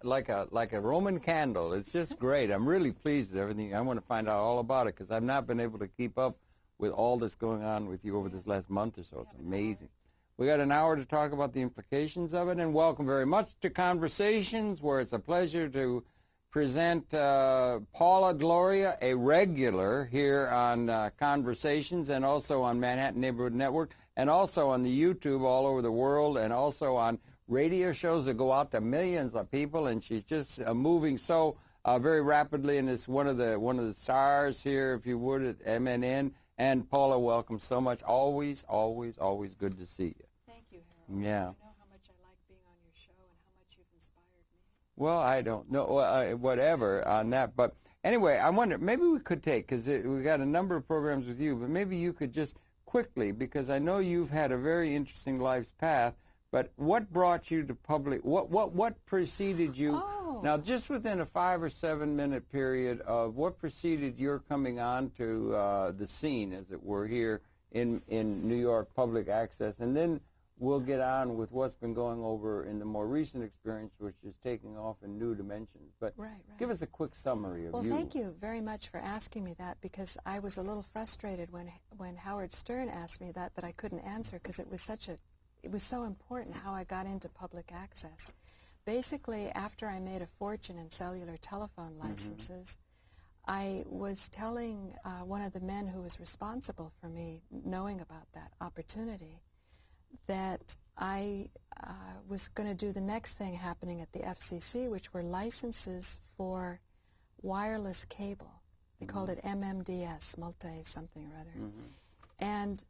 like a Roman candle. It's just great. I'm really pleased with everything. I want to find out all about it because I've not been able to keep up with all that's going on with you over this last month or so. It's amazing. We got an hour to talk about the implications of it, and welcome very much to Conversations, where it's a pleasure to present Paula Gloria, a regular here on Conversations and also on Manhattan Neighborhood Network and also on the YouTube all over the world and also on radio shows that go out to millions of people, and she's just moving so very rapidly, and is one of the stars here, if you would, at MNN. And Paula, welcome so much. Always, always, always good to see you. Thank you, Harold. Yeah. You know how much I like being on your show and how much you've inspired me. Well, I don't know, whatever on that. But anyway, I wonder, maybe we could take, because we got a number of programs with you, but maybe you could just quickly, because I know you've had a very interesting life's path, but what brought you to public, what preceded you? Oh. Now, just within a 5 or 7 minute period of what preceded your coming on to the scene, as it were, here in New York public access, and then we'll get on with what's been going over in the more recent experience, which is taking off in new dimensions. But give us a quick summary of you. Well, thank you very much for asking me that, because I was a little frustrated when Howard Stern asked me that I couldn't answer, because it was so important how I got into public access. Basically, after I made a fortune in cellular telephone licenses, I was telling one of the men who was responsible for me knowing about that opportunity that I was going to do the next thing happening at the FCC, which were licenses for wireless cable. They called it MMDS, multi-something or other. And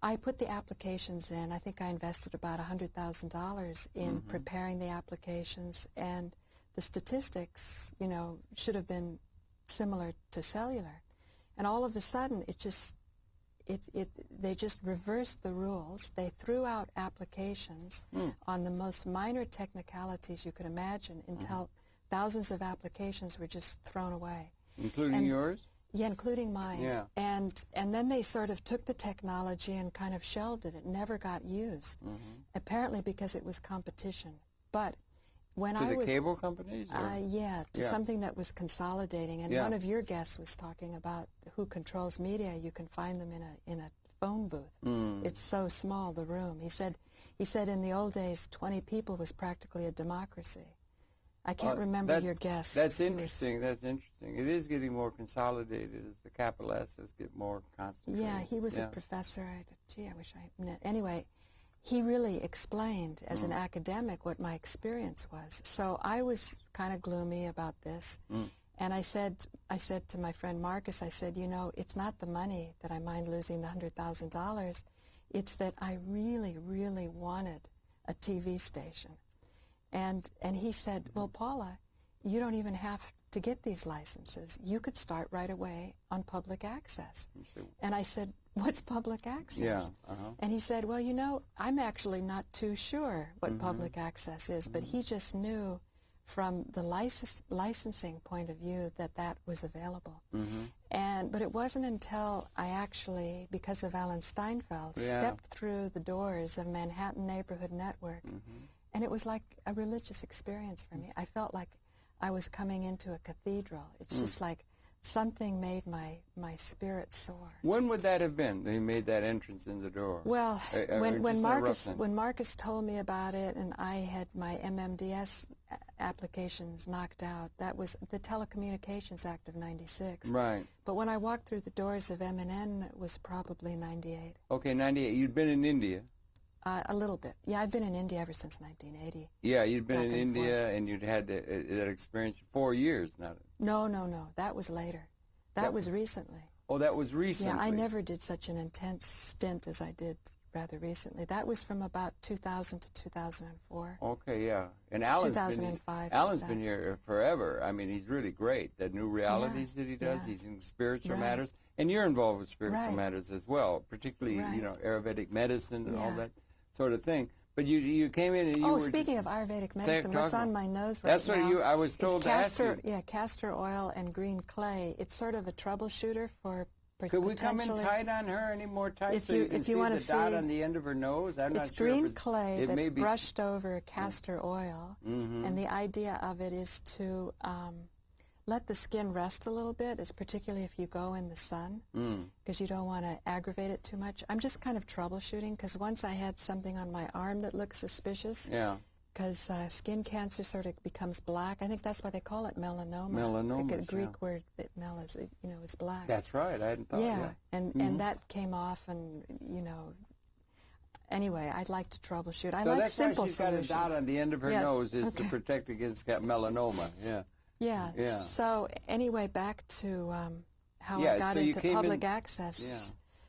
I put the applications in. I think I invested about $100,000 in preparing the applications, and the statistics, you know, should have been similar to cellular. And all of a sudden, they just reversed the rules. They threw out applications on the most minor technicalities you could imagine until thousands of applications were just thrown away. Including yours? Yeah, including mine. Yeah. And then they sort of took the technology and kind of shelved it. It never got used, apparently because it was competition. But when I was... To the cable companies? Yeah, to something that was consolidating. And one of your guests was talking about who controls media. You can find them in a phone booth. It's so small, the room. He said in the old days, 20 people was practically a democracy. I can't remember your guess. That's interesting. That's interesting. It is getting more consolidated as the capital S's get more concentrated. Yeah, he was a professor. Gee, I wish I... Anyway, he really explained as an academic what my experience was. So I was kind of gloomy about this. And I said to my friend Marcus, I said, you know, it's not the money that I mind losing, the $100,000. It's that I really, really wanted a TV station. And he said, well, Paula, you don't even have to get these licenses. You could start right away on public access. And I said, what's public access? Yeah, And he said, well, you know, I'm actually not too sure what public access is, but he just knew from the licensing point of view that was available. But it wasn't until I actually, because of Alan Steinfeld, stepped through the doors of Manhattan Neighborhood Network. And it was like a religious experience for me. I felt like I was coming into a cathedral. It's just like something made my spirit soar. When would that have been? They made that entrance in the door. Well, when Marcus told me about it, and I had my MMDS applications knocked out, that was the Telecommunications Act of '96. Right. But when I walked through the doors of MNN, it was probably '98. Okay, '98. You'd been in India. A little bit. Yeah, I've been in India ever since 1980. Yeah, you'd been in India, and you'd had that experience for 4 years now. No. That was later. That was recently. Oh, that was recently. Yeah, I never did such an intense stint as I did rather recently. That was from about 2000 to 2004. Okay, yeah. And Alan's 2005. Alan's been here forever. I mean, he's really great. The new realities that he does, he's in spiritual matters. And you're involved with spiritual matters as well, particularly, you know, Ayurvedic medicine and all that sort of thing. But you came in and you were... speaking of Ayurvedic medicine, what's on my nose right now... That's what I was told to ask you. Yeah, castor oil and green clay. It's sort of a troubleshooter for Could we come in tight on her, any more tight, so you can see the dot on the end of her nose? I'm not sure. It's green clay that's brushed over castor oil, and the idea of it is to let the skin rest a little bit, particularly if you go in the sun, because you don't want to aggravate it too much. I'm just kind of troubleshooting, because once I had something on my arm that looked suspicious, because skin cancer sort of becomes black. I think that's why they call it melanoma. Melanoma, like a Greek word, mel is, is black. That's right. I hadn't thought. Yeah, and that came off, and anyway, I'd like to troubleshoot. I like simple solutions. So that's why she's got a dot on the end of her nose, is to protect against melanoma. Yeah. So anyway, back to how I got into public access. Yeah.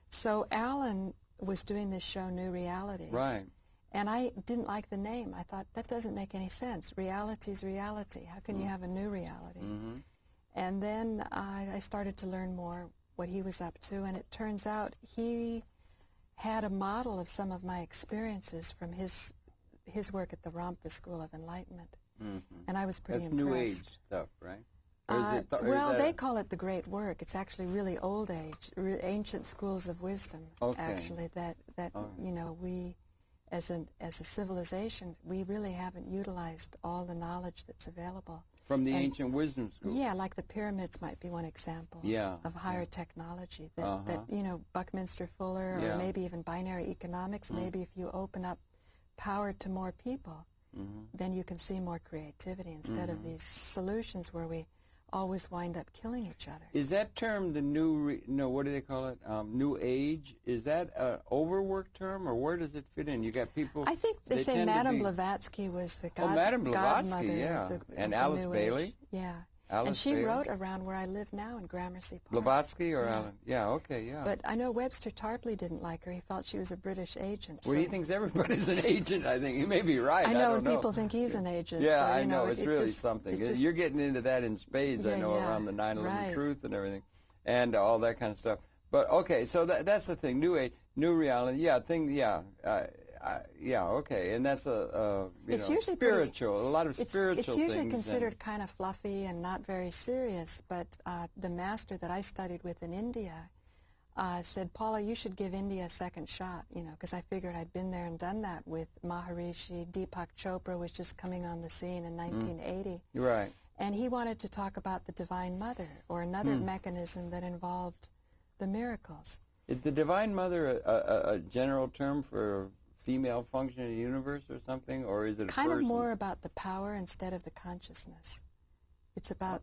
So Alan was doing this show, New Realities. Right. And I didn't like the name. I thought, that doesn't make any sense. Reality's reality. How can you have a new reality? And then I started to learn more what he was up to, and it turns out he had a model of some of my experiences from his work at the ROMP, the School of Enlightenment. And I was pretty impressed. That's New Age stuff, right? Well, they call it the Great Work. It's actually really old age, ancient schools of wisdom, actually, that we, as a civilization, we really haven't utilized all the knowledge that's available. From the ancient wisdom schools? Yeah, like the pyramids might be one example of higher technology. That Buckminster Fuller, or maybe even binary economics, maybe if you open up power to more people, then you can see more creativity instead of these solutions where we always wind up killing each other. Is that term the new, what do they call it, New Age? Is that an overworked term, or where does it fit in? You got people... I think they say Madame Blavatsky was the Madame Blavatsky, godmother and Alice Bailey? Yeah. Alice and she Bailey. wrote around where I live now in Gramercy Park. Blavatsky or Alan? Yeah, okay, yeah. But I know Webster Tarpley didn't like her. He felt she was a British agent. Well, he thinks everybody's an agent, I think. He may be right. I know, and people think he's an agent. Yeah, so, I know. It's really something. You're getting into that in spades, I know, around the 9/11 truth and everything, and all that kind of stuff. But, okay, so that's the thing. New Age, new reality. Okay, and that's spiritual, a lot of spiritual things. It's usually considered kind of fluffy and not very serious, but the master that I studied with in India said, Paula, you should give India a second shot, because I figured I'd been there and done that with Maharishi. Deepak Chopra was just coming on the scene in 1980. Right. And he wanted to talk about the Divine Mother, or another mechanism that involved the miracles. Is the Divine Mother a general term for female function in the universe or something, or is it a kind person? of more about the power instead of the consciousness? It's about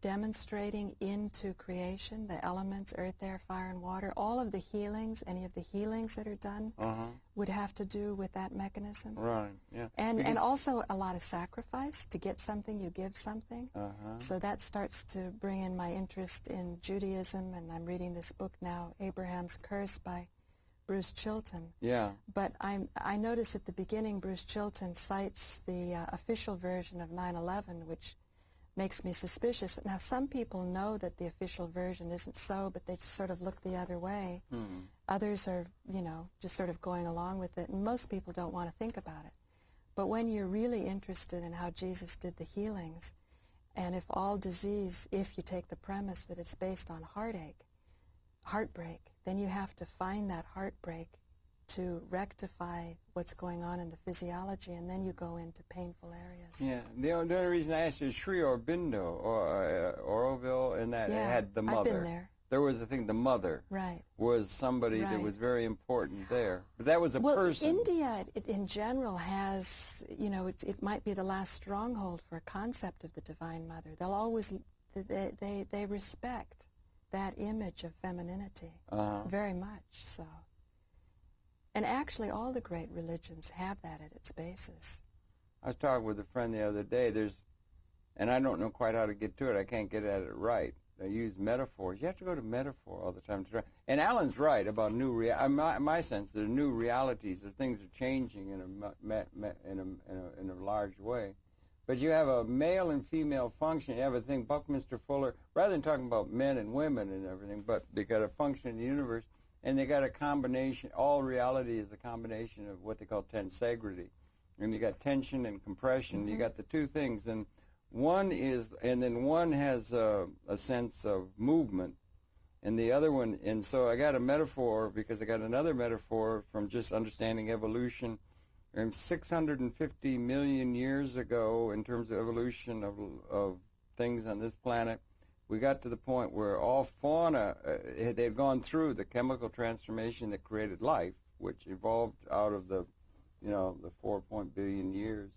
demonstrating into creation the elements, earth, air, fire, and water. All of the healings, any of the healings that are done, would have to do with that mechanism. Right. Yeah. And also a lot of sacrifice. To get something, you give something. So that starts to bring in my interest in Judaism, and I'm reading this book now, Abraham's Curse by Bruce Chilton. Yeah. But I notice at the beginning Bruce Chilton cites the official version of 9/11, which makes me suspicious. Now, some people know that the official version isn't so, but they just sort of look the other way. Others are, just sort of going along with it, and most people don't want to think about it. But when you're really interested in how Jesus did the healings, and if all disease, if you take the premise that it's based on heartbreak, then you have to find that heartbreak to rectify what's going on in the physiology, and then you go into painful areas. Yeah, the only reason I asked you is Sri Aurobindo, or Auroville, and that had the mother. I've been there. There was a thing, the mother was somebody that was very important there. But that was a person. Well, India, in general, has, it might be the last stronghold for a concept of the Divine Mother. They'll always, they respect that image of femininity very much so. And actually all the great religions have that at its basis. I was talking with a friend the other day, and I don't know quite how to get to it, I can't get at it right. They use metaphors. You have to go to metaphor all the time to try. And Alan's right about my sense, there are new realities, that things are changing in a large way. But you have a male and female function. You have a thing, Buckminster Fuller, rather than talking about men and women and everything, but they got a function in the universe, and they got a combination. All reality is a combination of what they call tensegrity. And you got tension and compression. You got the two things. And one has a sense of movement, And the other one, and so I got a metaphor because I got another metaphor from just understanding evolution. And 650 million years ago, in terms of evolution of things on this planet, we got to the point where all fauna, they'd gone through the chemical transformation that created life, which evolved out of the, the 4 billion years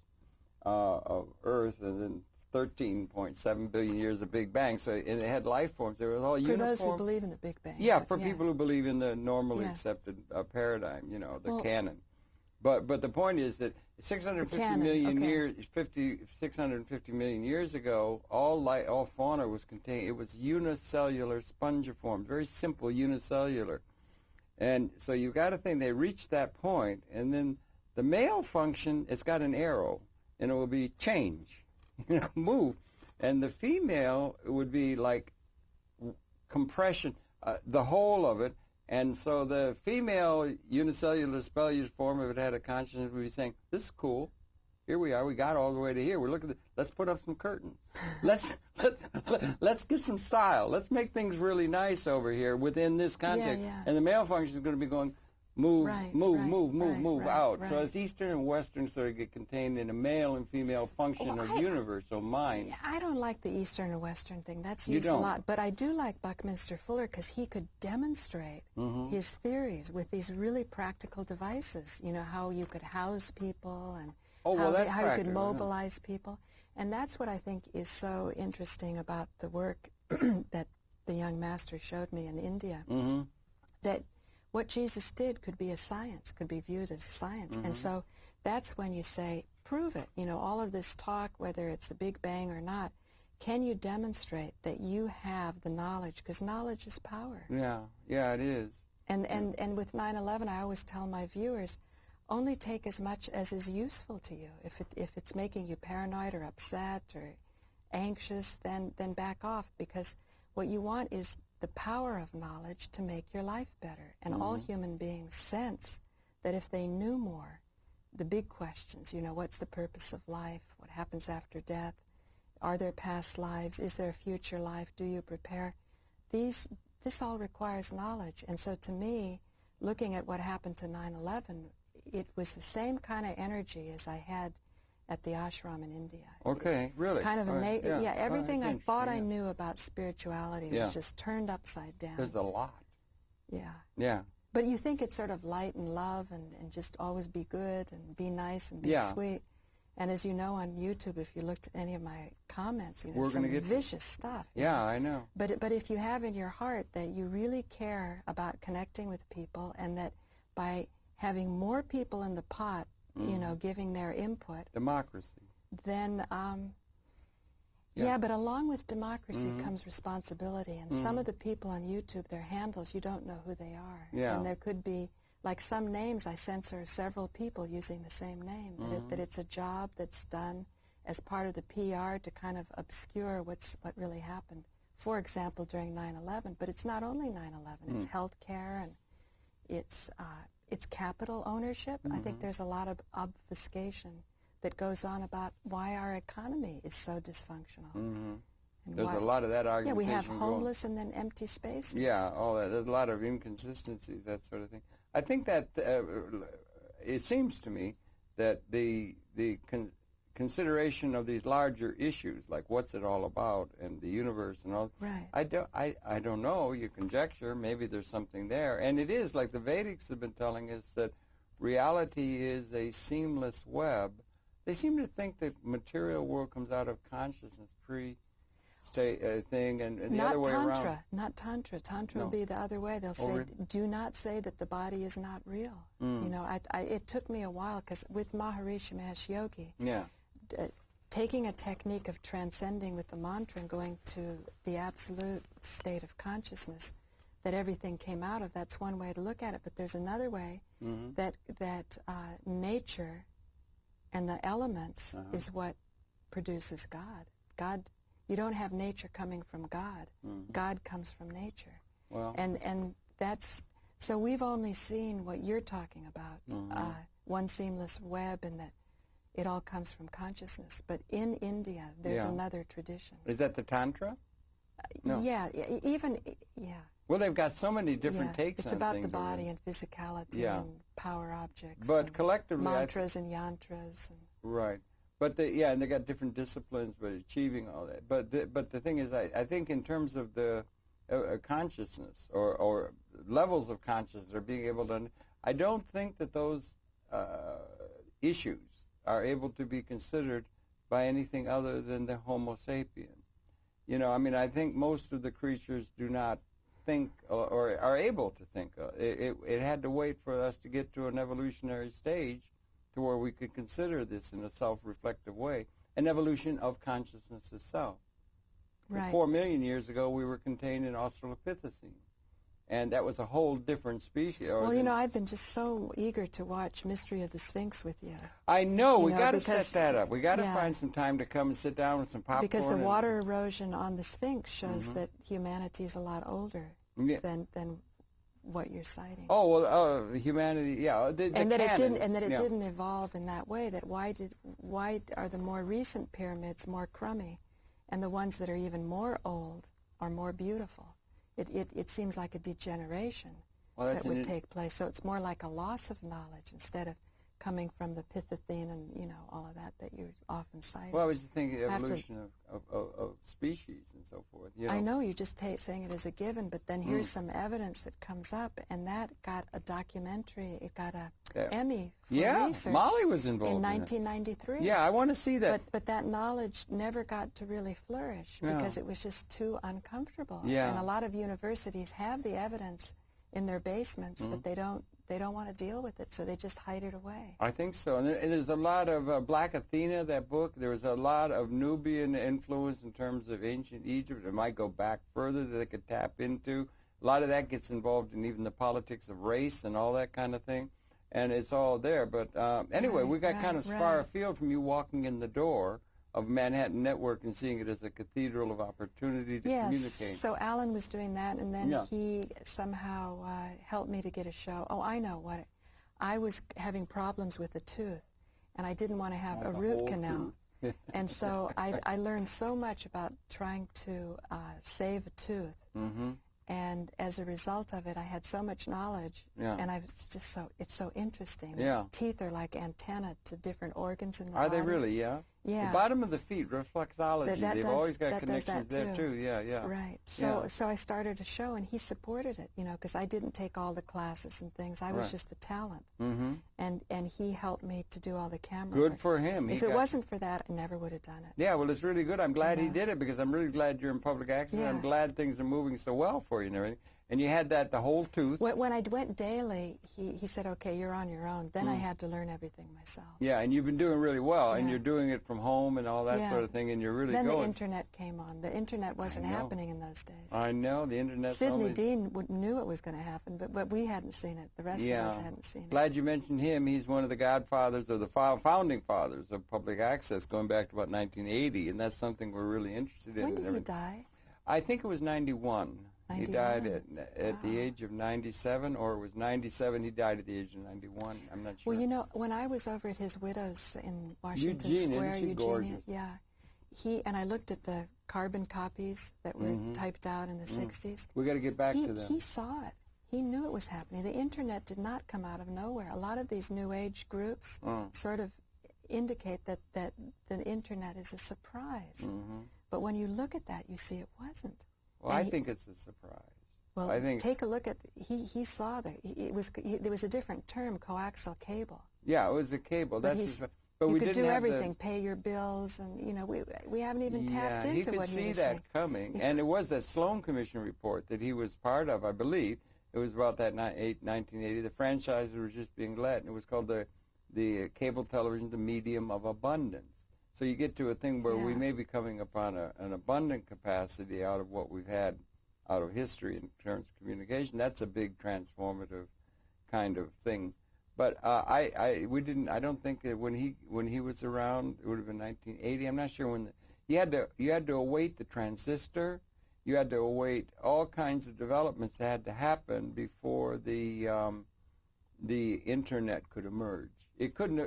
of Earth, and then 13.7 billion years of Big Bang. So it had life forms. They were all uniform. For those who believe in the Big Bang. Yeah, for people who believe in the normally accepted paradigm, the canon. But the point is that 650 million years ago, all fauna was contained. It was unicellular spongiform, very simple unicellular. And so you've got to think they reached that point, and then the male function, it's got an arrow, and it will be change. Move. And the female would be like compression, the whole of it. And so the female unicellular spelliform, if it had a consciousness, would be saying, this is cool. Here we are. We got all the way to here. We're looking at let's put up some curtains. Let's get some style. Let's make things really nice over here within this context. And the male function is going to be going, move out. So it's Eastern and Western sort of get contained in a male and female function of universe, or mind. I don't like the Eastern or Western thing. That's used a lot. But I do like Buckminster Fuller because he could demonstrate his theories with these really practical devices. How you could house people and how you could mobilize people. And that's what I think is so interesting about the work that the young master showed me in India, that what Jesus did could be a science, could be viewed as science. And so that's when you say, prove it. All of this talk, whether it's the Big Bang or not, can you demonstrate that you have the knowledge? Because knowledge is power. Yeah, it is. And with 9/11, I always tell my viewers, only take as much as is useful to you. If it's making you paranoid or upset or anxious, then back off, because what you want is the power of knowledge to make your life better. And all human beings sense that if they knew more, the big questions, what's the purpose of life? What happens after death? Are there past lives? Is there a future life? Do you prepare? This all requires knowledge. And so to me, looking at what happened to 9/11, it was the same kind of energy as I had at the ashram in India. Okay, really? Kind of everything I thought I knew about spirituality was just turned upside down. There's a lot. Yeah. But you think it's sort of light and love and just always be good and be nice and be sweet. And as you know on YouTube, if you looked at any of my comments, some vicious stuff. Yeah, I know. But if you have in your heart that you really care about connecting with people, and that by having more people in the pot, giving their input. Democracy. Then, but along with democracy comes responsibility. And some of the people on YouTube, their handles, you don't know who they are. Yeah. And there could be, like some names, I censor several people using the same name. That it's a job that's done as part of the PR to kind of obscure what really happened. For example, during 9/11. But it's not only 9/11. It's health care, and it's capital ownership. I think there's a lot of obfuscation that goes on about why our economy is so dysfunctional. And there's a lot of that argumentation. Yeah, we have homeless and then empty spaces. Yeah, all that. There's a lot of inconsistencies, that sort of thing. I think that it seems to me that the consideration of these larger issues, like what's it all about and the universe and all. Right. I don't know. You conjecture. Maybe there's something there. And it is, like the Vedics have been telling us, that reality is a seamless web. They seem to think that material world comes out of consciousness thing, and the other way around. Not Tantra. Tantra will be the other way. They'll say, do not say that the body is not real. It took me a while, because with Maharishi Mahesh Yogi, taking a technique of transcending with the mantra and going to the absolute state of consciousness that everything came out of, that's one way to look at it. But there's another way that nature and the elements is what produces God. You don't have nature coming from God. God comes from nature. Well, and that's, so we've only seen what you're talking about, one seamless web, and that it all comes from consciousness. But in India, there's another tradition. Is that the Tantra? No. Yeah, Well, they've got so many different takes it's on about things. the body and physicality and power objects. But and collectively, mantras and yantras. And right. But and they got different disciplines, but achieving all that. But the thing is, I think in terms of the consciousness or levels of consciousness or being able to, I don't think that those issues are able to be considered by anything other than the Homo sapien. You know, I mean, I think most of the creatures do not think or are able to think. It had to wait for us to get to an evolutionary stage to where we could consider this in a self-reflective way, an evolution of consciousness itself. Right. 4 million years ago, we were contained in Australopithecine, and that was a whole different species. Well, you know, I've been just so eager to watch Mystery of the Sphinx with you. I know. We got to set that up. We got to find some time to come and sit down with some popcorn. Because the water erosion on the Sphinx shows that humanity is a lot older than what you're citing. Oh well, humanity, yeah. And that it didn't evolve in that way. That why are the more recent pyramids more crummy, and the ones that are even more old are more beautiful? It seems like a degeneration that would take place. So it's more like a loss of knowledge instead of coming from the Pithecine and, you know, all of that you often cite. Well, I was just thinking evolution of species and so forth. You know. I know you're just saying it as a given, but then here's some evidence that comes up, and that got a documentary. It got a Emmy for research. Molly was involved in 1993. Yeah, I want to see that. But that knowledge never got to really flourish because it was just too uncomfortable. Yeah. And a lot of universities have the evidence in their basements, but they don't want to deal with it, so they just hide it away. I think so. And there's a lot of Black Athena, that book. There was a lot of Nubian influence in terms of ancient Egypt. It might go back further that they could tap into. A lot of that gets involved in even the politics of race and all that kind of thing. And it's all there. But anyway, we got kind of far afield from you walking in the door of Manhattan Network and seeing it as a cathedral of opportunity to communicate. So Alan was doing that, and then he somehow helped me to get a show. Oh, I know what. I was having problems with a tooth, and I didn't want to have a root canal. And so I learned so much about trying to save a tooth. And as a result of it, I had so much knowledge, and I was just it's so interesting. Teeth are like antenna to different organs in the body. Are they really? Yeah. Yeah. The bottom of the feet, reflexology. They've always got connections there too. Yeah. Right. So I started a show, and he supported it, you know, because I didn't take all the classes and things. I was just the talent. And he helped me to do all the camera work. Good for him. If it wasn't for that, I never would have done it. Yeah, well, it's really good. I'm glad he did it, because I'm really glad you're in public access. I'm glad things are moving so well for you and everything. And you had the whole tooth. When I went daily, he said, okay, you're on your own. Then I had to learn everything myself. Yeah, and you've been doing really well, and you're doing it from home and all that sort of thing, and you're really going. Then the Internet came on. The Internet wasn't happening in those days. I know, the Internet. Sidney Dean knew it was going to happen, but we hadn't seen it. The rest of us hadn't seen it. Glad you mentioned him. He's one of the godfathers, or the founding fathers of public access, going back to about 1980, and that's something we're really interested in. When did he die? I think it was 91. He died at the age of 97, or it was 97. He died at the age of 91. I'm not sure. Well, you know, when I was over at his widow's in Washington Square, Eugenia, gorgeous. and I looked at the carbon copies that were typed out in the 60s. We got to get back to that. He saw it. He knew it was happening. The Internet did not come out of nowhere. A lot of these New Age groups sort of indicate that the Internet is a surprise. But when you look at that, you see it wasn't. Well, I think it's a surprise. Well, take a look at, he saw that. There was a different term, coaxial cable. Yeah, it was a cable. But we you could didn't do have everything, pay your bills, and, you know, we haven't even tapped into what he was saying. he could see that coming. And it was that Sloan Commission report that he was part of, I believe. It was about that 1980. The franchises were just being let, and it was called the cable television, the medium of abundance. So you get to a thing where we may be coming upon an abundant capacity out of what we've had out of history in terms of communication. That's a big transformative kind of thing. But I don't think that when he was around, it would have been 1980. I'm not sure when. You had to await the transistor. You had to await all kinds of developments that had to happen before the Internet could emerge. It couldn't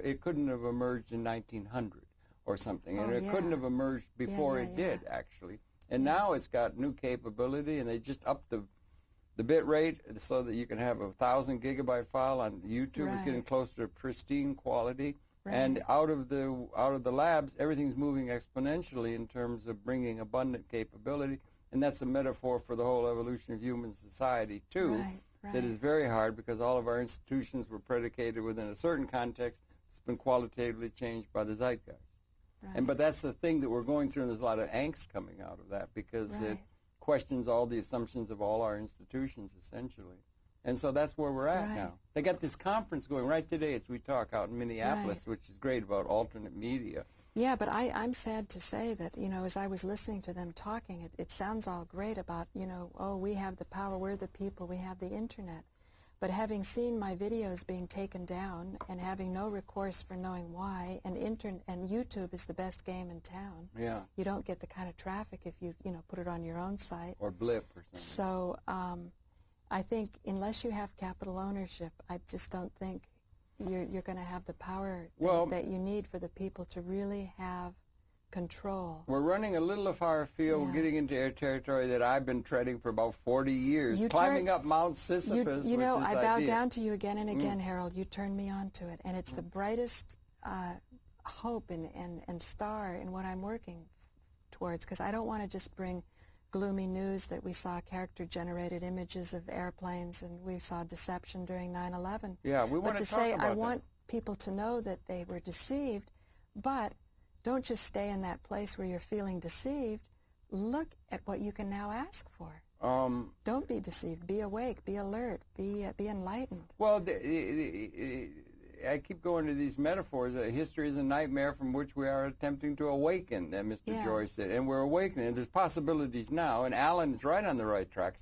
have emerged in 1900. Or something, and it couldn't have emerged before it did, actually. And now it's got new capability, and they just upped the bit rate so that you can have a 1,000 gigabyte file on YouTube is getting closer to pristine quality. Right. And out of the labs, everything's moving exponentially in terms of bringing abundant capability. And that's a metaphor for the whole evolution of human society, too. Right. That is very hard because all of our institutions were predicated within a certain context. It's been qualitatively changed by the zeitgeist. Right. But that's the thing that we're going through, and there's a lot of angst coming out of that because it questions all the assumptions of all our institutions, essentially. And so that's where we're at now. They got this conference going right today as we talk out in Minneapolis, which is great, about alternate media. Yeah, but I'm sad to say that, you know, as I was listening to them talking, it sounds all great about, you know, oh, we have the power, we're the people, we have the Internet. But having seen my videos being taken down and having no recourse for knowing why, and YouTube is the best game in town. Yeah. You don't get the kind of traffic if you put it on your own site. Or Blip or something. So I think unless you have capital ownership, I just don't think you're going to have the power that you need for the people to really have control. We're running a little far afield, we're getting into air territory that I've been treading for about 40 years, climbing up Mount Sisyphus. You know, I bow down to you again and again, Harold. You turned me on to it, and it's the brightest hope and star in what I'm working towards, because I don't want to just bring gloomy news that we saw character-generated images of airplanes and we saw deception during 9/11. Yeah, we want to talk say about I want people to know that they were deceived, but don't just stay in that place where you're feeling deceived. Look at what you can now ask for. Don't be deceived. Be awake. Be alert. Be enlightened. Well, I keep going to these metaphors. History is a nightmare from which we are attempting to awaken, Mr. Joyce said. And we're awakening. There's possibilities now, and Alan is right on the right track.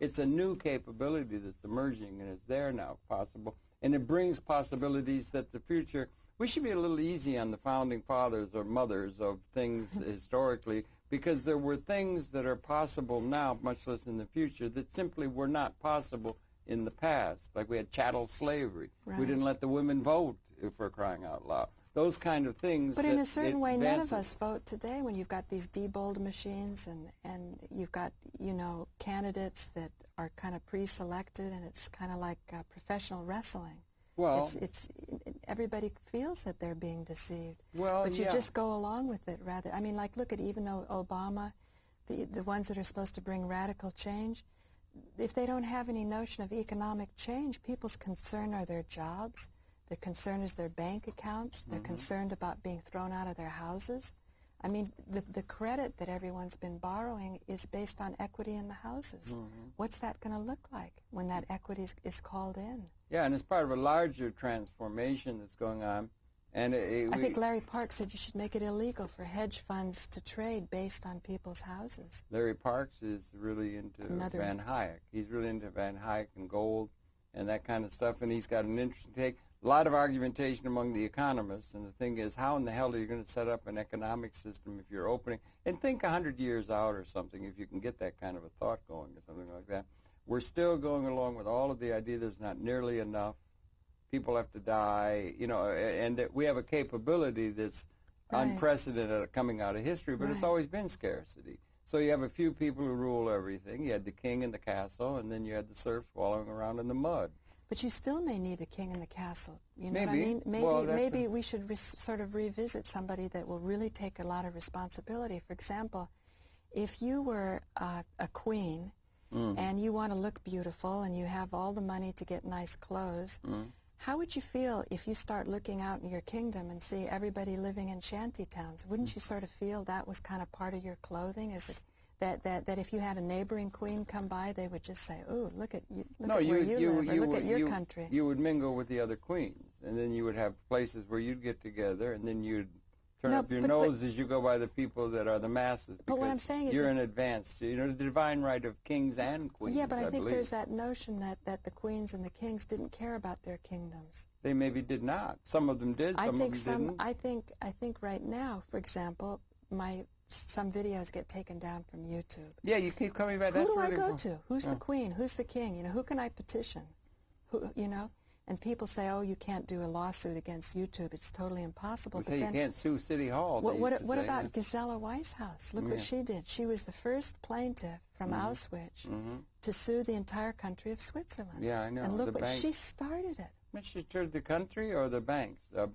It's a new capability that's emerging, and it's there now, possible. And it brings possibilities that the future... We should be a little easy on the founding fathers or mothers of things historically, because there were things that are possible now, much less in the future, that simply were not possible in the past. Like we had chattel slavery. We didn't let the women vote, if we're crying out loud. Those kind of things. But in a certain way, none of us vote today when you've got these debold machines and you've got, you know, candidates that are kind of pre-selected, and it's kind of like professional wrestling. Well, everybody feels that they're being deceived. Well, but you just go along with it, rather. I mean, like, look at even Obama, the ones that are supposed to bring radical change. If they don't have any notion of economic change, people's concern are their jobs. Their concern is their bank accounts. They're concerned about being thrown out of their houses. I mean, the credit that everyone's been borrowing is based on equity in the houses. What's that going to look like when that equity is called in? Yeah, and it's part of a larger transformation that's going on. And I think Larry Parks said you should make it illegal for hedge funds to trade based on people's houses. Larry Parks is really into Van Hayek. He's really into Van Hayek and gold and that kind of stuff, and he's got an interesting take. A lot of argumentation among the economists, and the thing is, how in the hell are you going to set up an economic system if you're opening? And think 100 years out or something, if you can get that kind of a thought going or something like that. We're still going along with all of the idea there's not nearly enough. People have to die, you know, and that we have a capability that's unprecedented coming out of history, but it's always been scarcity. So you have a few people who rule everything. You had the king in the castle, and then you had the serfs wallowing around in the mud. But you still may need a king in the castle. You know what I mean? Maybe we should sort of revisit somebody that will really take a lot of responsibility. For example, if you were a queen and you want to look beautiful and you have all the money to get nice clothes, how would you feel if you start looking out in your kingdom and see everybody living in shanty towns? Wouldn't you sort of feel that was kind of part of your clothing? Is it that if you had a neighboring queen come by, they would just say, "Ooh, look at you! Look at where you live, or look at your country." You would mingle with the other queens, and then you would have places where you'd get together, and then you'd turn up your nose as you go by the people that are the masses. But what I'm saying is, you're in advance. You know, the divine right of kings and queens. Yeah, but I think there's that notion that the queens and the kings didn't care about their kingdoms. They maybe did not. Some of them did. Some of them didn't. I think right now, for example, some videos get taken down from YouTube. Yeah, you keep coming back. Who do I go to? Who's the queen? Who's the king? You know, who can I petition? Who, you know? And people say, oh, you can't do a lawsuit against YouTube. It's totally impossible. But you can't sue City Hall. What about Gisela Weishaus? Look what she did. She was the first plaintiff from Auschwitz to sue the entire country of Switzerland. Yeah, I know. And look she started it. But she sued the country or the banks or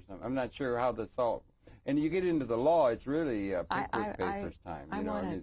something. I'm not sure how this all. And you get into the law, it's really Pickwick Papers time.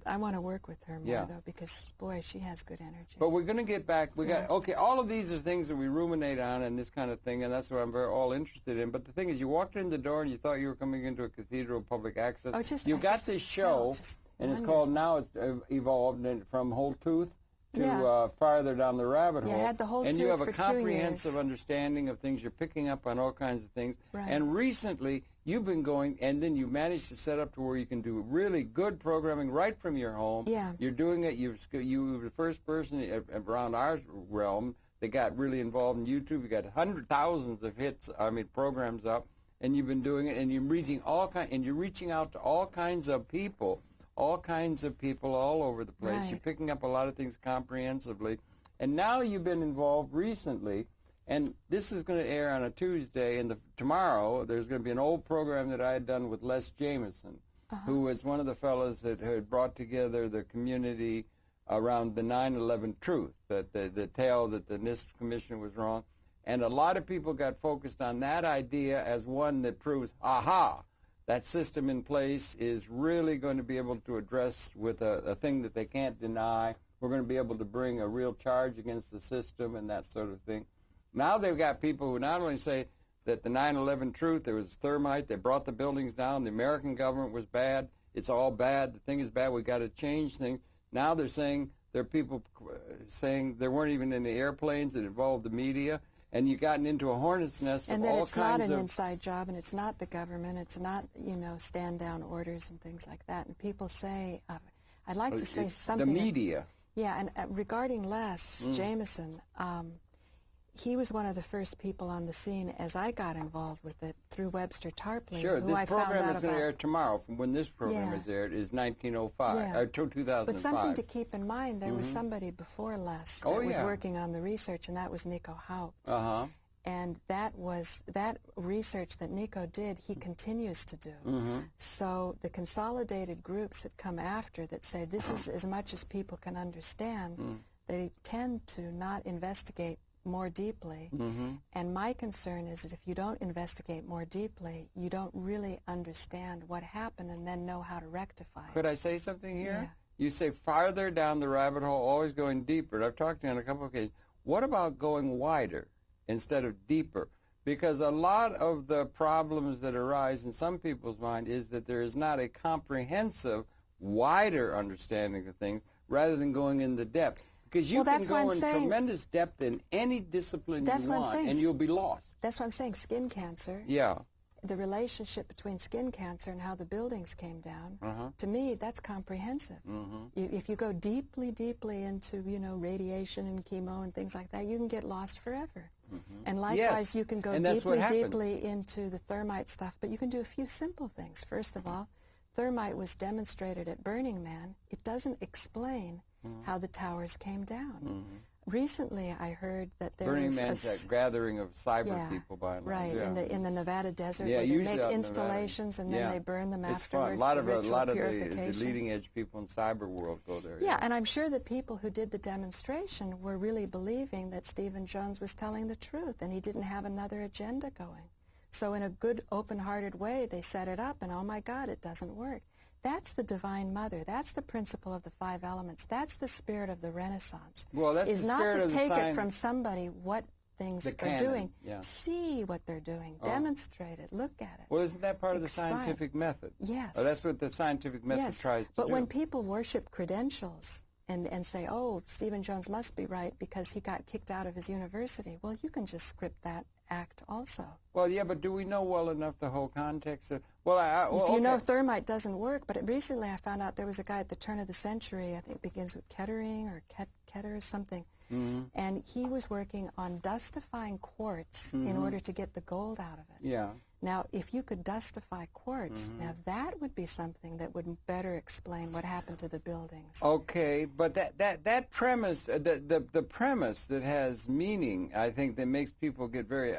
I want to work with her more, though, because, boy, she has good energy. But we're going to get back. Okay, all of these are things that we ruminate on and this kind of thing, and that's what I'm all interested in. But the thing is, you walked in the door and you thought you were coming into a cathedral of public access. You got this show, and it's called, now it's evolved from Whole Tooth to farther down the rabbit hole. Had the whole and tooth you have for a 2 comprehensive years. Understanding of things. You're picking up on all kinds of things. Right. And recently, you've been going, and then you managed to set up to where you can do really good programming right from your home. Yeah. You're doing it. You were the first person around our realm that got really involved in YouTube. You got thousands of hits, programs up, and you've been doing it, and you're reaching you're reaching out to all kinds of people all over the place. Right. You're picking up a lot of things comprehensively. And now you've been involved recently, and this is going to air on a Tuesday, and tomorrow there's going to be an old program that I had done with Les Jameson, who was one of the fellows that had brought together the community around the 9/11 truth, that the tale that the NIST commission was wrong. And a lot of people got focused on that idea as one that proves, aha, that system in place is really going to be able to address with a thing that they can't deny. We're going to be able to bring a real charge against the system and that sort of thing. Now they've got people who not only say that the 9/11 truth, there was thermite, they brought the buildings down, the American government was bad, it's all bad, the thing is bad, we've got to change things. Now they're saying, there are people saying there weren't even any airplanes that involved the media. And you've gotten into a hornet's nest and of all it's kinds not of... an inside job, and it's not the government, it's not, stand-down orders and things like that. And people say, I'd like to say something... The media. Yeah, and regarding Les Jameson, he was one of the first people on the scene as I got involved with it through Webster Tarpley. Sure, who this I program found is going to air tomorrow. From when this program is aired is 1905, or 2005. But something to keep in mind, there was somebody before Les that was working on the research, and that was Nico Haupt. And that research that Nico did, he continues to do. So the consolidated groups that come after that say this is as much as people can understand, they tend to not investigate more deeply. And my concern is that if you don't investigate more deeply, you don't really understand what happened and then know how to rectify it. Could I say something here? Yeah. You say farther down the rabbit hole, always going deeper. I've talked to you on a couple of occasions. What about going wider instead of deeper? Because a lot of the problems that arise in some people's mind is that there is not a comprehensive, wider understanding of things rather than going in the depth. Because you can go in tremendous depth in any discipline you want, and you'll be lost. That's what I'm saying. Skin cancer. Yeah. The relationship between skin cancer and how the buildings came down, to me, that's comprehensive. If you go deeply, deeply into, radiation and chemo and things like that, you can get lost forever. And likewise, you can go deeply into the thermite stuff, but you can do a few simple things. First of all, thermite was demonstrated at Burning Man. It doesn't explain how the towers came down. Recently, I heard that there Burning was Man's that gathering of cyber people by and large. Right, in the Nevada desert, where they make installations and then they burn them afterwards. It's fun. A lot of the leading edge people in cyber world go there. Yeah, and I'm sure that people who did the demonstration were really believing that Stephen Jones was telling the truth, and he didn't have another agenda going. So in a good, open-hearted way, they set it up, and oh my God, it doesn't work. That's the Divine Mother. That's the principle of the 5 elements. That's the spirit of the Renaissance. Well, that's is the not spirit to of the take sign, it from somebody what things are doing. See what they're doing. Demonstrate it. Look at it. Well, isn't that part of the scientific method? Yes. Oh, that's what the scientific method tries to do. But when people worship credentials and say, oh, Stephen Jones must be right because he got kicked out of his university, well, you can just script that act also. Well, yeah, but do we know well enough the whole context of... If you know thermite doesn't work, but recently I found out there was a guy at the turn of the century, I think it begins with Kettering or Ketter or something, and he was working on dustifying quartz in order to get the gold out of it. Yeah. Now, if you could dustify quartz, now that would be something that would better explain what happened to the buildings. Okay, but that premise, the premise that has meaning, I think, that makes people get very,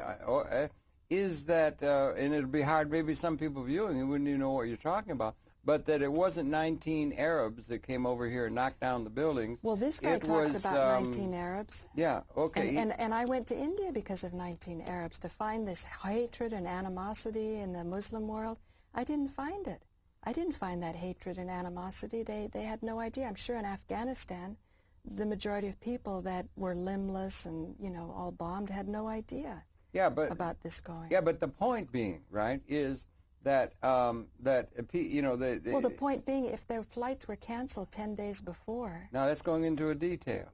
is that, and it'll be hard, maybe some people viewing it wouldn't even know what you're talking about, but that it wasn't 19 Arabs that came over here and knocked down the buildings. Well, this guy talks about 19 Arabs. Yeah, okay. And I went to India because of 19 Arabs to find this hatred and animosity in the Muslim world. I didn't find it. I didn't find that hatred and animosity. They had no idea. I'm sure in Afghanistan, the majority of people that were limbless and, you know, all bombed had no idea about this going. Yeah, but the point being, right, is that you know, well, the point being, if their flights were canceled 10 days before. Now that's going into a detail,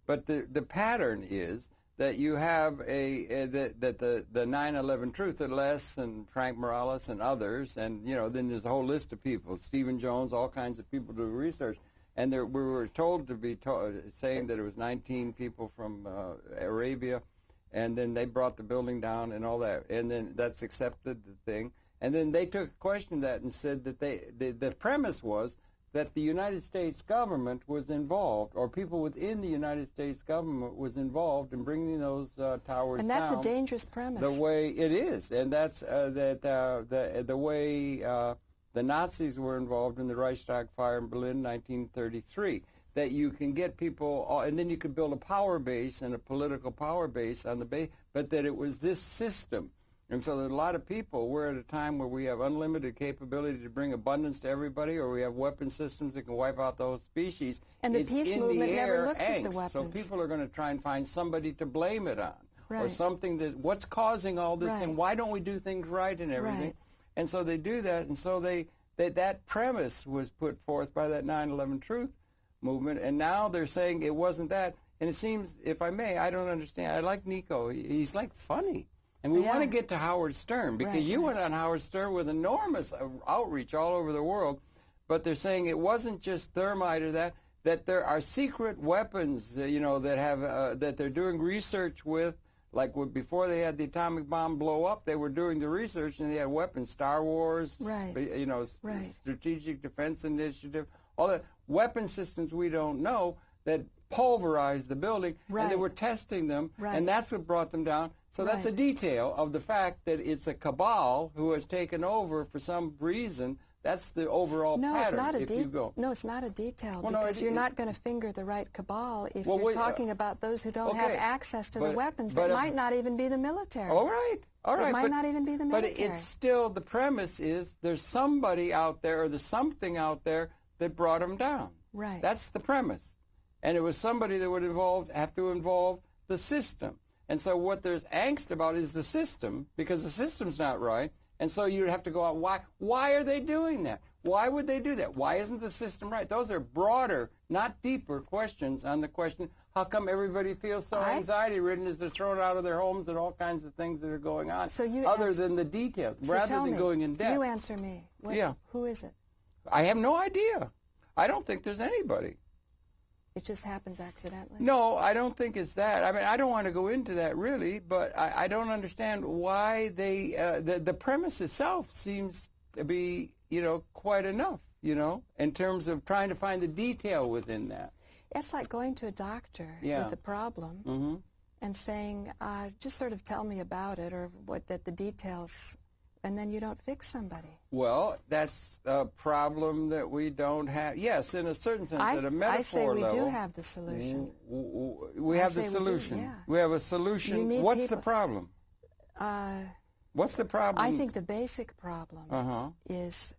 but the pattern is that you have that the 9/11 truth that Les and Frank Morales and others, and you know, then there's a whole list of people, Stephen Jones, all kinds of people do research, and we were told to be saying that it was 19 people from Arabia, and then they brought the building down and all that, and then that's accepted the thing. And then they took a question of that and said that the premise was that the United States government was involved, or people within the United States government was involved in bringing those towers down. And that's a dangerous premise. The way it is, and that's the way the Nazis were involved in the Reichstag fire in Berlin in 1933. That you can get people, and then you could build a power base and a political power base on the base, but that it was this system. And so there's a lot of people, we're at a time where we have unlimited capability to bring abundance to everybody, or we have weapon systems that can wipe out those species. And the peace movement never looks at the angst. weapons. So people are going to try and find somebody to blame it on. Right. Or something that, what's causing all this thing? Why don't we do things right and everything? Right. And so they do that, and so that premise was put forth by that 9/11 truth movement, and now they're saying it wasn't that. And it seems, if I may, I don't understand. I like Nico. He's like funny. And we want to get to Howard Stern, because you went on Howard Stern with enormous outreach all over the world, but they're saying it wasn't just thermite or that there are secret weapons, you know, that have that they're doing research with, like before they had the atomic bomb blow up, they were doing the research and they had weapons, Star Wars, you know, Strategic Defense Initiative, all the weapon systems we don't know that pulverized the building, and they were testing them, and that's what brought them down. So that's a detail of the fact that it's a cabal who has taken over for some reason. That's the overall pattern. It's not No, it's not a detail, well, because you're not going to finger the right cabal if you're talking about those who don't have access to the weapons. That might not even be the military. All right. It might not even be the military. But it's still, the premise is there's somebody out there, or there's something out there that brought them down. Right. That's the premise. And it was somebody that would have to involve the system. And so what there's angst about is the system, because the system's not right. And so you'd have to go out, why are they doing that? Why would they do that? Why isn't the system right? Those are broader, not deeper questions on the question, how come everybody feels so anxiety-ridden as they're thrown out of their homes and all kinds of things that are going on, other than the details, rather than going in depth. You answer me. Who is it? I have no idea. I don't think there's anybody. It just happens accidentally? No, I don't think it's that. I mean, I don't want to go into that really, but I don't understand why they, the premise itself seems to be, you know, quite enough, you know, in terms of trying to find the detail within that. It's like going to a doctor with a problem and saying, just sort of tell me about it, or the details, and then you don't fix somebody. Well, that's a problem that we don't have. Yes, in a certain sense, at a metaphor level. I say we do have the solution. We have the solution. We have a solution. What's the problem? What's the problem? I think the basic problem is,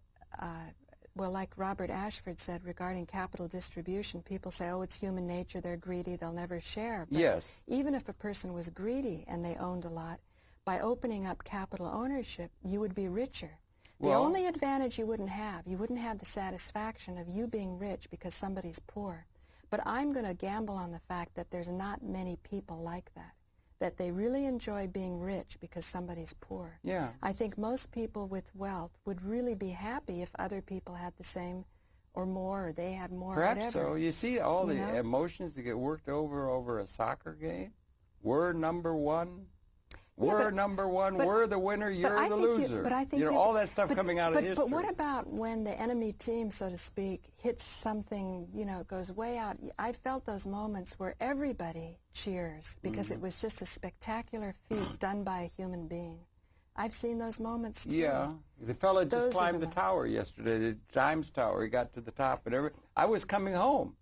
well, like Robert Ashford said regarding capital distribution, people say, oh, it's human nature, they're greedy, they'll never share. But even if a person was greedy and they owned a lot, by opening up capital ownership, you would be richer. The only advantage you wouldn't have the satisfaction of you being rich because somebody's poor. But I'm going to gamble on the fact that there's not many people like that they really enjoy being rich because somebody's poor. Yeah. I think most people with wealth would really be happy if other people had the same or more, or they had more, Perhaps whatever. so. You see all the emotions that get worked over a soccer game? We're number one. We're number one, we're the winner, you're the loser. But I think all that stuff coming out of history. But what about when the enemy team, so to speak, hits something, goes way out? I felt those moments where everybody cheers because it was just a spectacular feat done by a human being. I've seen those moments too. Yeah, the fella just climbed the tower yesterday, the Times Tower. He got to the top, and I was coming home,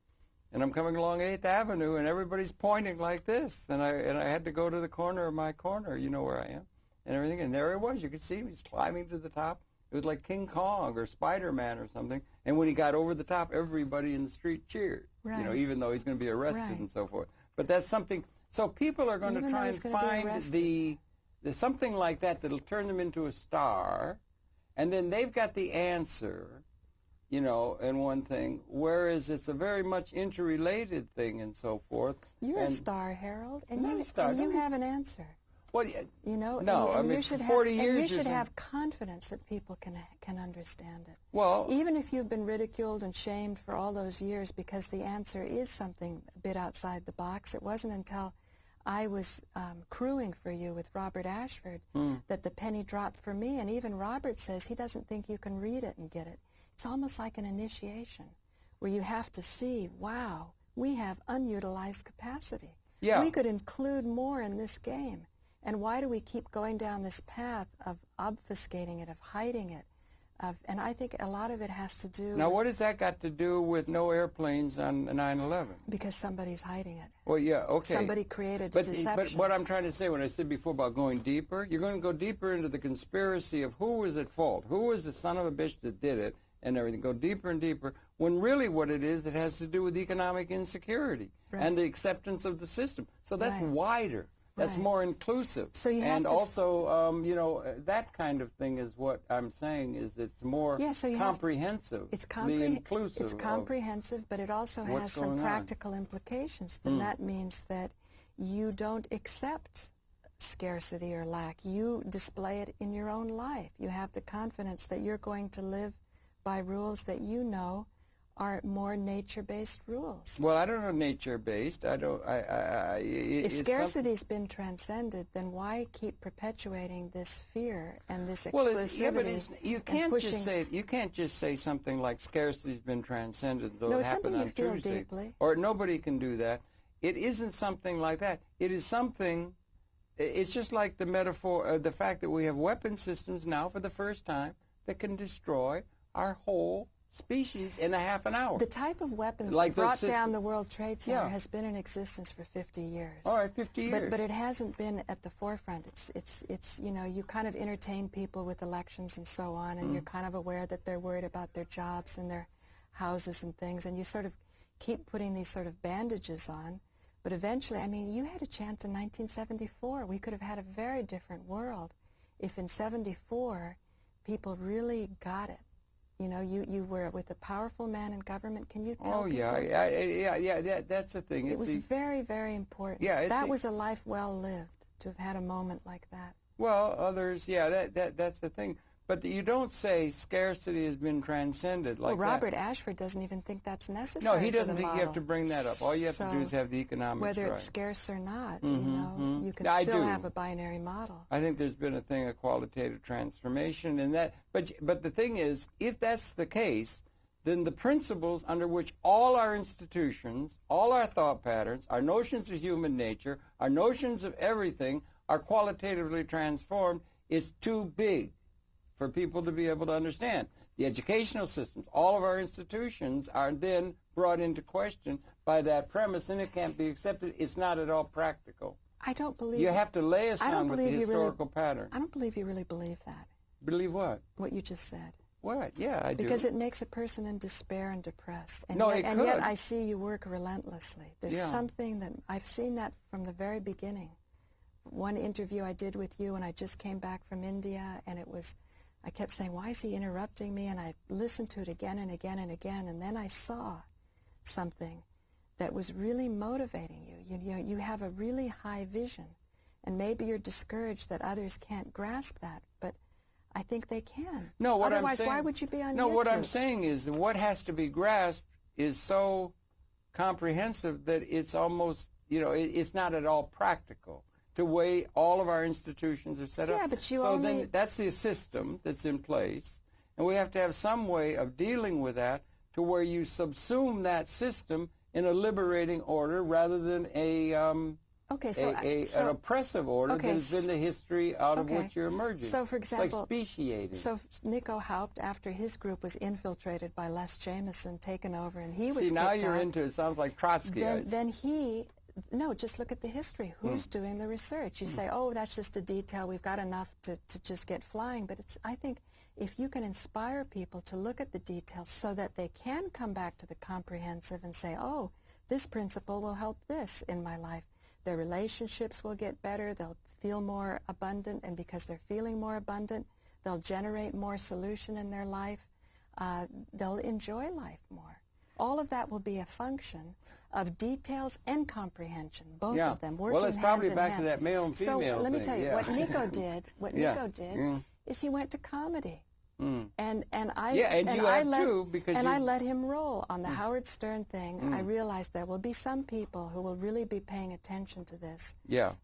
and I'm coming along 8th Avenue, and everybody's pointing like this, and I had to go to the corner of my corner, where I am, and everything, and there he was. You could see him. He's climbing to the top. It was like King Kong or Spider-Man or something. And when he got over the top, everybody in the street cheered. Right. Even though he's going to be arrested and so forth. But that's something. So people are going to try and find the something like that that'll turn them into a star, and then they've got the answer, in one thing, whereas it's a very much interrelated thing and so forth. You're a star, Harold, and you have an answer. Well, No, I mean, for 40 years, and you should have confidence that people can understand it. Well, even if you've been ridiculed and shamed for all those years because the answer is something a bit outside the box. It wasn't until I was crewing for you with Robert Ashford that the penny dropped for me, and even Robert says he doesn't think you can read it and get it. It's almost like an initiation where you have to see, wow, we have unutilized capacity. Yeah. We could include more in this game. And why do we keep going down this path of obfuscating it, of hiding it? And I think a lot of it has to do Now, what has that got to do with no airplanes on 9/11? Because somebody's hiding it. Well, yeah, okay. Somebody created deception. But what I'm trying to say, when I said before about going deeper, you're going to go deeper into the conspiracy of who was at fault, who was the son of a bitch that did it, and everything. Go deeper and deeper, when really what it is has to do with economic insecurity and the acceptance of the system. So that's wider. That's more inclusive. So you have and to also, that kind of thing is what I'm saying is it's more comprehensive. It's inclusive. It's comprehensive, but it also has some practical implications. Then that means that you don't accept scarcity or lack. You display it in your own life. You have the confidence that you're going to live by rules that you know are more nature-based rules. Well, I don't know nature-based. I don't. If scarcity's been transcended, then why keep perpetuating this fear and this exclusivity? But you can't just say something like scarcity's been transcended, though it happened on Tuesday. No, something you feel deeply. Or nobody can do that. It isn't something like that. It is something. It's just like the metaphor, the fact that we have weapon systems now for the first time that can destroy our whole species in a half an hour. The type of weapons that brought down the World Trade Center has been in existence for 50 years. All right, 50 years. But it hasn't been at the forefront. It's you kind of entertain people with elections and so on, and you're kind of aware that they're worried about their jobs and their houses and things, and you sort of keep putting these sort of bandages on. But eventually, I mean, you had a chance in 1974. We could have had a very different world if in 74 people really got it. You were with a powerful man in government. Can you tell people? Yeah. That's the thing. It was very, very important. Yeah, that was a life well lived to have had a moment like that. Well, others, that's the thing. But you don't say scarcity has been transcended like that. Robert Ashford doesn't even think that's necessary. No, he doesn't think you have to bring that up. All you have to do is have the economics whether right. it's scarce or not, you can still have a binary model. I think there's been a qualitative transformation in that. But the thing is, if that's the case, then the principles under which all our institutions, all our thought patterns, our notions of human nature, our notions of everything are qualitatively transformed is too big for people to be able to understand. The educational systems, all of our institutions are then brought into question by that premise, and it can't be accepted. It's not at all practical. I don't believe... You have to lay aside with the historical pattern. I don't believe you really believe that. Believe what? What you just said. What? Yeah, I do. Because it makes a person in despair and depressed. And And yet I see you work relentlessly. There's something that... I've seen that from the very beginning. One interview I did with you, and I just came back from India, and it was... I kept saying, why is he interrupting me? And I listened to it again and again and again, and then I saw something that was really motivating you. You have a really high vision, and maybe you're discouraged that others can't grasp that, but I think they can. No, what Otherwise, I'm saying, why would you be on No, YouTube? what I'm saying is that what has to be grasped is so comprehensive that it's almost, it's not at all practical. to way all of our institutions are set up. Yeah, but you so only... then that's the system that's in place, and we have to have some way of dealing with that to where you subsume that system in a liberating order rather than an oppressive order that has been the history out of which you're emerging. So, for example, like speciating. So Nico Haupt, after his group was infiltrated by Les Jameson, taken over, and he was See, now kicked you're out, into it. Sounds like Trotskyites. Then he... No, just look at the history. Who's doing the research? You say, oh, that's just a detail. We've got enough to just get flying. But I think if you can inspire people to look at the details so that they can come back to the comprehensive and say, oh, this principle will help this in my life. Their relationships will get better. They'll feel more abundant. And because they're feeling more abundant, they'll generate more solution in their life. They'll enjoy life more. All of that will be a function of details and comprehension, both of them working well, it's probably hand in back hand. to that male and female So let me thing. tell you, what Nico did, is he went to comedy. And I let him roll on the Howard Stern thing. I realized there will be some people who will really be paying attention to this,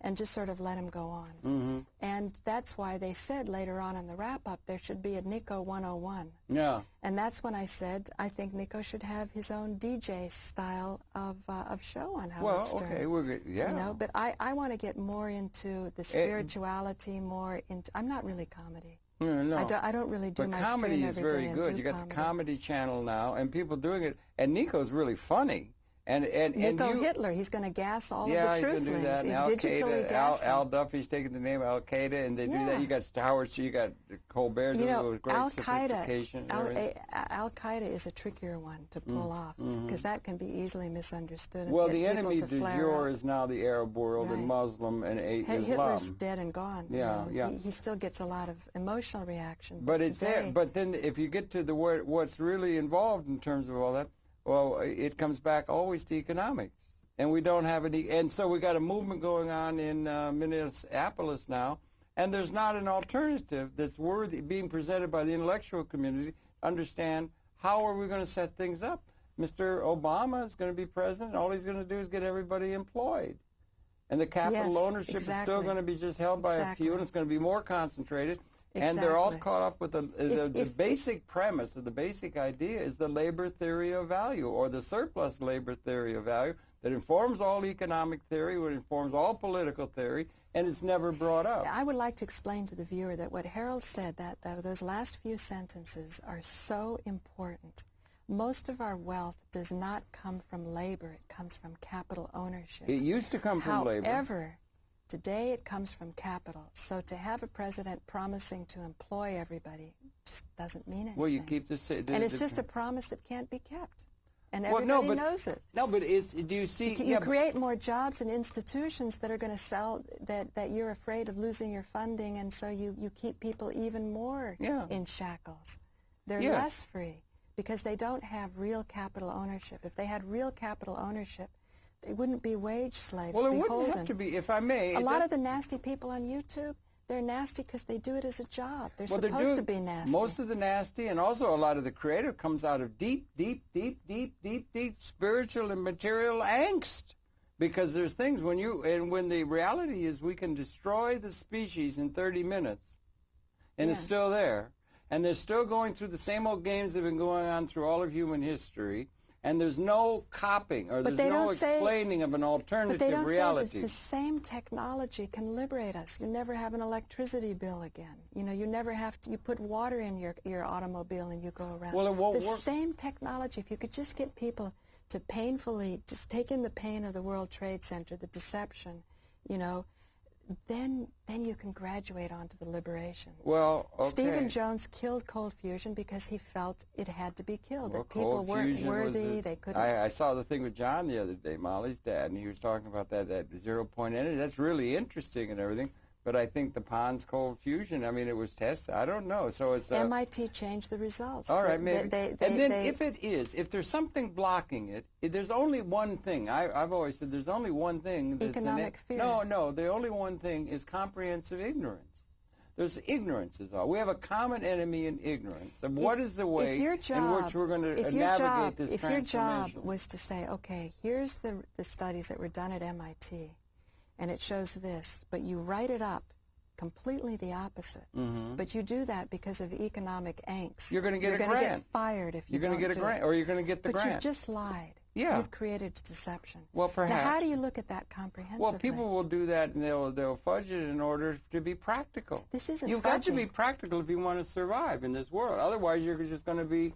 and just sort of let him go on. And that's why they said later on in the wrap-up there should be a Nico 101. Yeah. And that's when I said I think Nico should have his own DJ style of show on Howard Stern. Okay, we're good. Yeah. You know, but I want to get more into the spirituality, more into. I'm not really comedy. No. I don't really do my stream every day. But comedy is very good. You got the Comedy Channel now, and people doing it. And Nico's really funny. And Nico Hitler, he's going to gas all of the truthlings. He's going to do that. He's digitally gas Al Duffy's taking the name Al Qaeda, and they do that. You got Howard, you got Colbert doing it with great sophistication. Al Qaeda is a trickier one to pull off because that can be easily misunderstood. Well, the enemy du jour is now the Arab world and Muslim and Islam. Hitler's dead and gone. Yeah. He still gets a lot of emotional reaction. But it's there. But then if you get to the what's really involved in terms of all that, well, it comes back always to economics, and we don't have any. And so we got a movement going on in Minneapolis now, and there's not an alternative that's worthy being presented by the intellectual community. Understand how are we going to set things up? Mr. Obama is going to be president. All he's going to do is get everybody employed, and the capital ownership is still going to be just held by a few, and it's going to be more concentrated. And they're all caught up with the basic premise, or the basic idea is the labor theory of value, or the surplus labor theory of value that informs all economic theory, it informs all political theory, and it's never brought up. I would like to explain to the viewer that what Harold said, that those last few sentences are so important. Most of our wealth does not come from labor. It comes from capital ownership. It used to come from labor. However, today it comes from capital. So to have a president promising to employ everybody just doesn't mean anything. Well, you keep and it's just a promise that can't be kept. And everybody knows it. No, but do you see... You create more jobs and institutions that are going to sell, that you're afraid of losing your funding, and so you keep people even more in shackles. They're less free because they don't have real capital ownership. If they had real capital ownership, they wouldn't be wage slaves. Well, it wouldn't have to be, if I may. A lot of the nasty people on YouTube, they're nasty because they do it as a job. They're supposed to be nasty. Most of the nasty, and also a lot of the creative, comes out of deep spiritual and material angst. Because there's things when the reality is we can destroy the species in 30 minutes, and it's still there. And they're still going through the same old games that have been going on through all of human history. And there's no copying, or there's no explaining of an alternative reality. But they don't say the same technology can liberate us. You never have an electricity bill again. You know, you never have to. You put water in your automobile and you go around. Well, it won't work. The same technology. If you could just get people to painfully just take in the pain of the World Trade Center, the deception, you know, then you can graduate onto the liberation. Well, okay. Stephen Jones killed cold fusion because he felt it had to be killed, that people weren't worthy, they couldn't... I saw the thing with John the other day, Molly's dad, and he was talking about that 0-point energy. That's really interesting and everything, but I think the Pond's cold fusion, I mean, it was tested. I don't know. So it's... MIT changed the results. All right, maybe. If there's something blocking it, there's only one thing. I've always said there's only one thing. Economic fear. No, the only one thing is comprehensive ignorance. There's ignorance is all. We have a common enemy in ignorance. So what is the way in which we're going to navigate this transformation? If your job was to say, okay, here's the studies that were done at MIT, and it shows this, but you write it up completely the opposite. But you do that because of economic angst. You're going to get a grant. You're going to get fired if you don't do it. You're going to get a grant, or you're going to get the grant. But you've just lied. Yeah. You've created deception. Well, perhaps. Now, how do you look at that comprehensively? Well, people will do that, and they'll fudge it in order to be practical. This isn't You've got to be practical if you want to survive in this world. Otherwise, you're just going to be,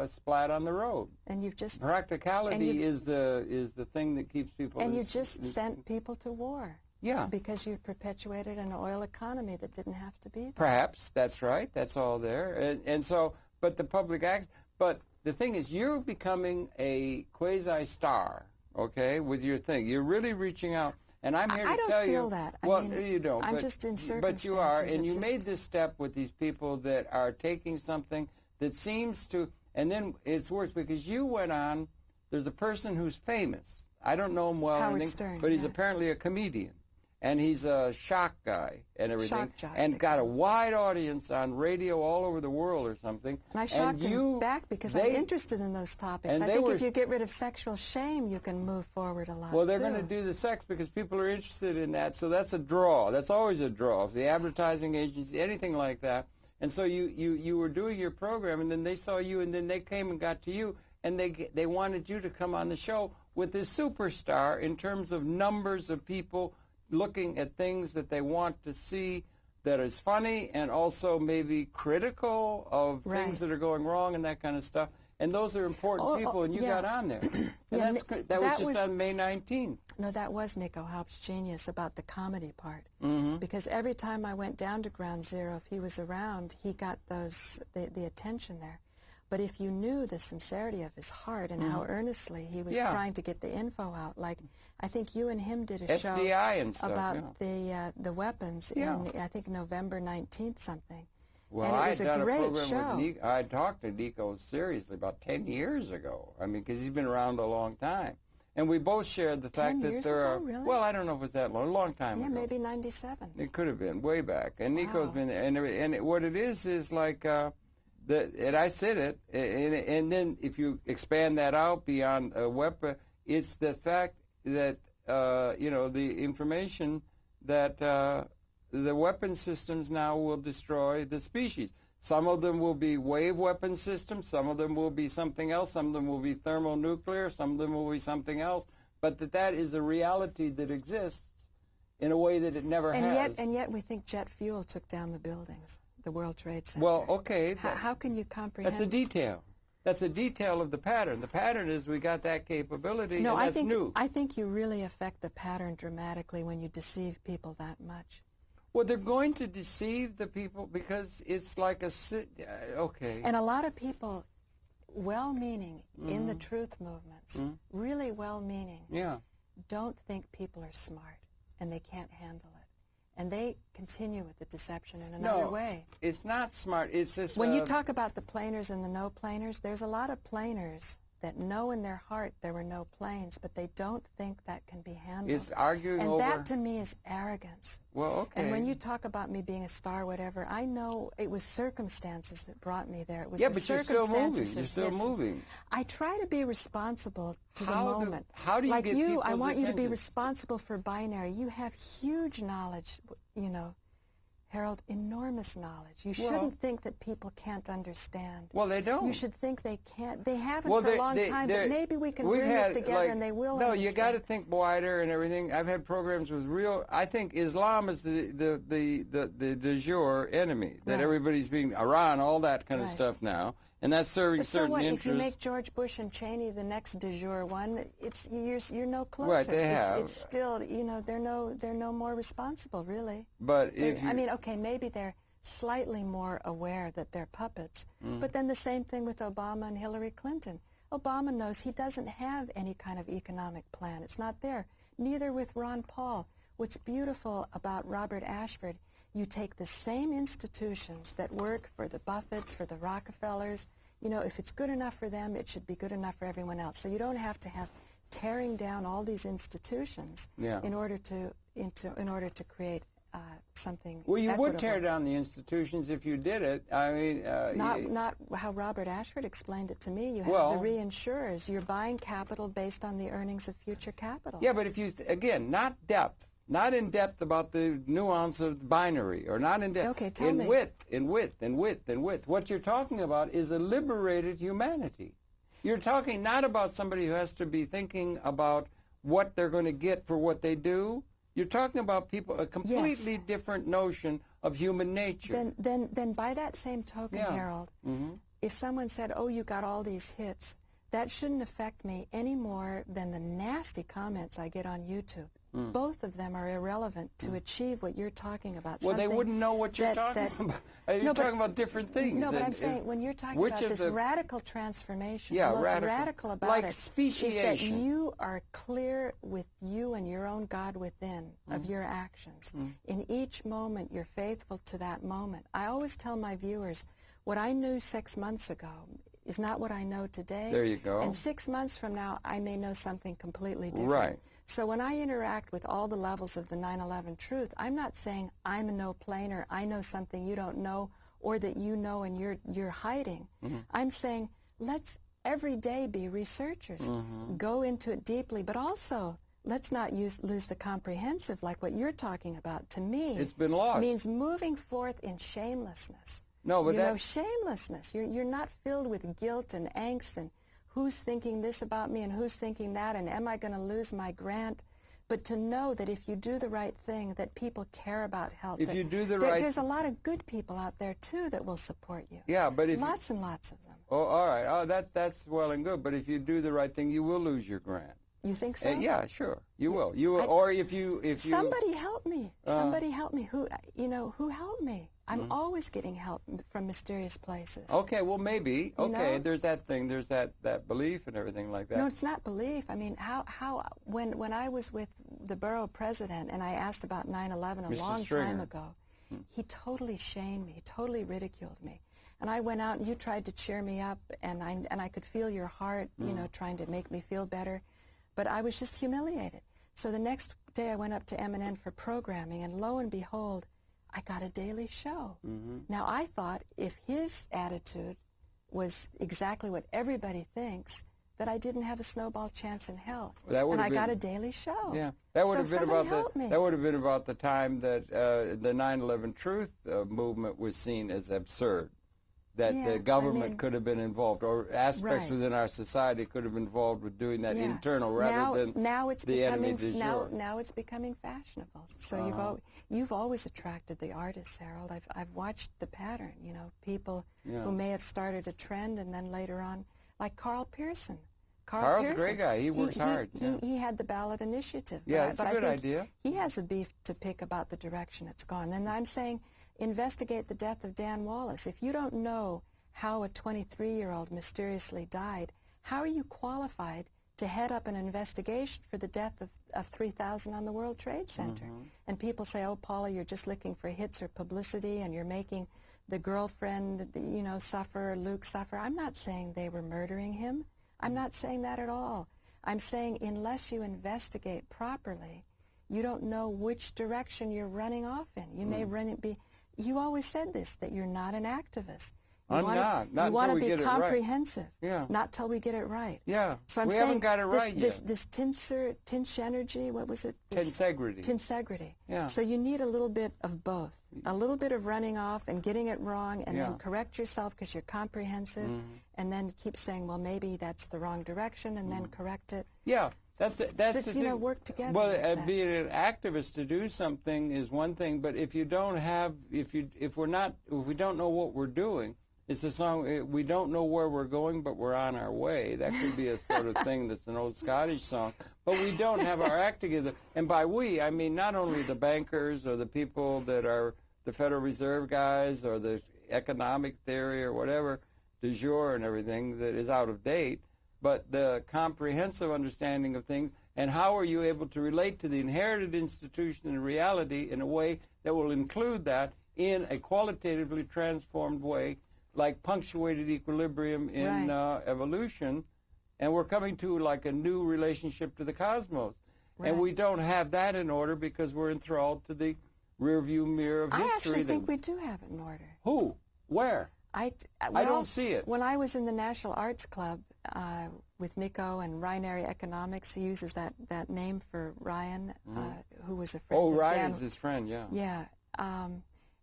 splat on the road. And you've just practicality is the thing that keeps people. And you just sent people to war. Yeah. Because you've perpetuated an oil economy that didn't have to be there. Perhaps that's right. That's all there. And so, but the public acts. But the thing is, you're becoming a quasi-star, okay, with your thing. You're really reaching out. And I'm here to tell you. I don't feel that. Well, you don't. I'm just in circumstances. But you are, and you made this step with these people that are taking something that seems to, and then it's worse because you went on. There's a person who's famous. I don't know him well, Howard Stern, but he's apparently a comedian. And he's a shock guy and everything, shock jock, and got a wide audience on radio all over the world or something. And I shocked him back because I'm interested in those topics. I think if you get rid of sexual shame, you can move forward a lot. Well, they're going to do the sex because people are interested in that, so that's a draw. That's always a draw. If the advertising agency, anything like that. And so you were doing your program, and then they saw you, and then they came and got to you, and they wanted you to come on the show with this superstar in terms of numbers of people looking at things that they want to see that is funny and also maybe critical of things that are going wrong and that kind of stuff. And those are important people, and you got on there. And that was just on May 19th. No, that was Nico Haupt's genius about the comedy part. Because every time I went down to Ground Zero, if he was around, he got the attention there. But if you knew the sincerity of his heart and how earnestly he was trying to get the info out, like I think you and him did a SDI show and stuff, about the weapons in, I think, November 19th something. Well, and it was I had done a program show. with Nico. I talked to Nico seriously about 10 years ago. I mean, because he's been around a long time. And we both shared the fact that there are, really? well, I don't know if it was that long, a long time ago. Yeah, maybe 97. It could have been, way back. And Nico's been there. And what it is like... and I said it, and then if you expand that out beyond a weapon, it's the fact that, the information that the weapon systems now will destroy the species. Some of them will be wave weapon systems, some of them will be something else, some of them will be thermonuclear, some of them will be something else, but that is a reality that exists in a way that it never has. And yet we think jet fuel took down the buildings. The World Trade Center. Well, okay. How can you comprehend? That's a detail. That's a detail of the pattern. The pattern is we got that capability, and that's new. I think you really affect the pattern dramatically when you deceive people that much. Well, they're going to deceive the people because it's like a... okay. And a lot of people, well-meaning in the truth movements, really well-meaning, don't think people are smart, and they can't handle it. And they continue with the deception in another way. It's not smart. It's just... When you talk about the planers and the no planers, there's a lot of planers that know in their heart there were no planes, but they don't think that can be handled. It's arguing and over... that, to me, is arrogance. Well, okay. And when you talk about me being a star, whatever, I know it was circumstances that brought me there. It was but you're still moving. You're still moving. I try to be responsible to the moment. How do you like get you, people's I want you to be attention? responsible for binary. You have huge knowledge, Harold, enormous knowledge. You shouldn't think that people can't understand. Well, they don't. You should think they can't. They haven't for a long time, but maybe we can bring this together and they will No, understand. you got to think wider and everything. I've had programs with I think Islam is the de jure enemy, that everybody's being, Iran, all that kind of stuff now. And that's serving certain interests. If you make George Bush and Cheney the next de jure one, you're no closer. Right, they have. It's still, they're no more responsible, really. But if you... I mean, okay, maybe they're slightly more aware that they're puppets. But then the same thing with Obama and Hillary Clinton. Obama knows he doesn't have any kind of economic plan. It's not there. Neither with Ron Paul. What's beautiful about Robert Ashford, you take the same institutions that work for the Buffetts, for the Rockefellers. If it's good enough for them, it should be good enough for everyone else. So you don't have to have tearing down all these institutions in order to create something Well, you equitable. would tear down the institutions if you did it. I mean, Not how Robert Ashford explained it to me. You have the reinsurers. You're buying capital based on the earnings of future capital. Yeah, but if you, again, not depth, not in depth about the nuance of binary, or not in depth. Okay, tell me. In width. What you're talking about is a liberated humanity. You're talking not about somebody who has to be thinking about what they're going to get for what they do. You're talking about people, a completely different notion of human nature. Then by that same token, Harold, if someone said, oh, you got all these hits, that shouldn't affect me any more than the nasty comments I get on YouTube. Both of them are irrelevant to achieve what you're talking about. Well, they wouldn't know what you're talking about. You're talking about different things. No, but I'm saying when you're talking about this radical transformation, the most radical about it is that you are clear with you and your own God within of your actions. In each moment, you're faithful to that moment. I always tell my viewers, what I knew 6 months ago is not what I know today. There you go. And 6 months from now, I may know something completely different. Right. So when I interact with all the levels of the 9/11 truth, I'm not saying I'm a no-planer, I know something you don't know, or that you know and you're hiding. I'm saying let's every day be researchers, go into it deeply, but also let's not lose the comprehensive, like what you're talking about. To me, it's been lost. Means moving forth in shamelessness. No, but shamelessness. You're not filled with guilt and angst and who's thinking this about me and who's thinking that, and am I going to lose my grant? But to know that if you do the right thing, that people care about health. If you do the there's a lot of good people out there too that will support you. Yeah, but if lots and lots of them. Oh, all right. Oh, that's well and good. But if you do the right thing, you will lose your grant. You think so? Yeah, sure. You will. You will. Or if you somebody help me. Somebody help me. Who helped me? I'm always getting help from mysterious places. Okay, well maybe. Okay, there's that thing. There's that belief and everything like that. No, it's not belief. I mean, when I was with the borough president and I asked about 9/11 a long time ago, he totally shamed me. He totally ridiculed me. And I went out and you tried to cheer me up, and I could feel your heart, trying to make me feel better. But I was just humiliated. So the next day I went up to M&N for programming, and lo and behold, I got a daily show. Now I thought if his attitude was exactly what everybody thinks, that I didn't have a snowball chance in hell. And I got a daily show. Yeah, that would have been about the time that the 9/11 Truth movement was seen as absurd. That the government could have been involved, or aspects within our society could have been involved with doing that internal rather than the enemy du jour. Now it's becoming fashionable. So you've always attracted the artists, Harold. I've watched the pattern. People who may have started a trend and then later on, like Carl Pearson. Carl's a great guy. He works hard. He had the ballot initiative. Yeah, it's a good idea. He has a beef to pick about the direction it's gone. And I'm saying, investigate the death of Dan Wallace. If you don't know how a 23-year-old mysteriously died, how are you qualified to head up an investigation for the death of 3,000 on the World Trade Center? And people say, oh, Paula, you're just looking for hits or publicity, and you're making the girlfriend, suffer, or Luke suffer. I'm not saying they were murdering him. I'm not saying that at all. I'm saying unless you investigate properly, you don't know which direction you're running off in. You may be... You always said this, that you're not an activist. I'm not. Not you want until to we be get comprehensive. It right. Yeah. Not till we get it right. Yeah. So I'm we saying haven't got it right yet. This tinsh energy, what was it? Tensegrity. Tensegrity. Yeah. So you need a little bit of both. A little bit of running off and getting it wrong, and then correct yourself because you're comprehensive, and then keep saying, well, maybe that's the wrong direction, and then correct it. Yeah. That's the thing. Work together. Well, being an activist to do something is one thing, but if you don't have, if we don't know what we're doing, it's a song. We don't know where we're going, but we're on our way. That could be a sort of thing that's an old Scottish song. But we don't have our act together. And by we, I mean not only the bankers or the people that are the Federal Reserve guys or the economic theory or whatever, du jour and everything that is out of date, but the comprehensive understanding of things, and how are you able to relate to the inherited institution and reality in a way that will include that in a qualitatively transformed way, like punctuated equilibrium in evolution, and we're coming to like a new relationship to the cosmos. And we don't have that in order because we're enthralled to the rearview mirror of history. I actually think we do have it in order. Who? Where? I don't see it. When I was in the National Arts Club with Nico and Ryan Economics, he uses that name for Ryan, who was a friend of Ryan's his friend, yeah. Yeah.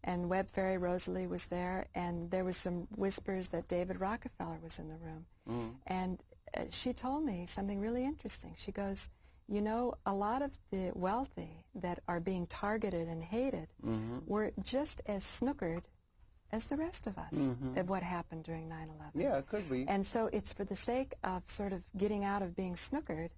And Webb Fairy Rosalie was there, and there was some whispers that David Rockefeller was in the room. And she told me something really interesting. She goes, you know, a lot of the wealthy that are being targeted and hated were just as snookered as the rest of us at what happened during 9/11. Yeah, it could be. And so it's for the sake of sort of getting out of being snookered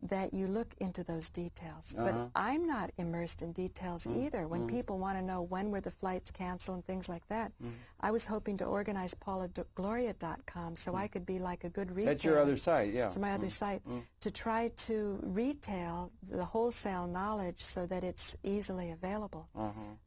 that you look into those details. But I'm not immersed in details either. When people want to know when were the flights canceled and things like that, I was hoping to organize PaulaGloria.com so I could be like a good retailer. That's your other site, yeah. It's my other site, to try to retail the wholesale knowledge so that it's easily available.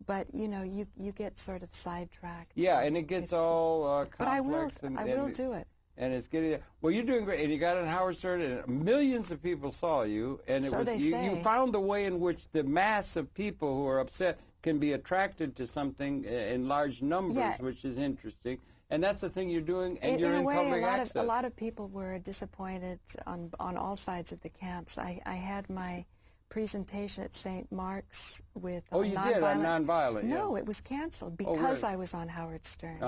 But, you know, you get sort of sidetracked. Yeah, and it gets all complex. But I will do it. And it's getting, well, you're doing great. And you got on Howard Stern, and millions of people saw you. And So they say. You found the way in which the mass of people who are upset can be attracted to something in large numbers, which is interesting. And that's the thing you're doing, and you're in public access. A lot of people were disappointed on all sides of the camps. I had my presentation at St. Mark's with you did on nonviolent. No, it was canceled because I was on Howard Stern.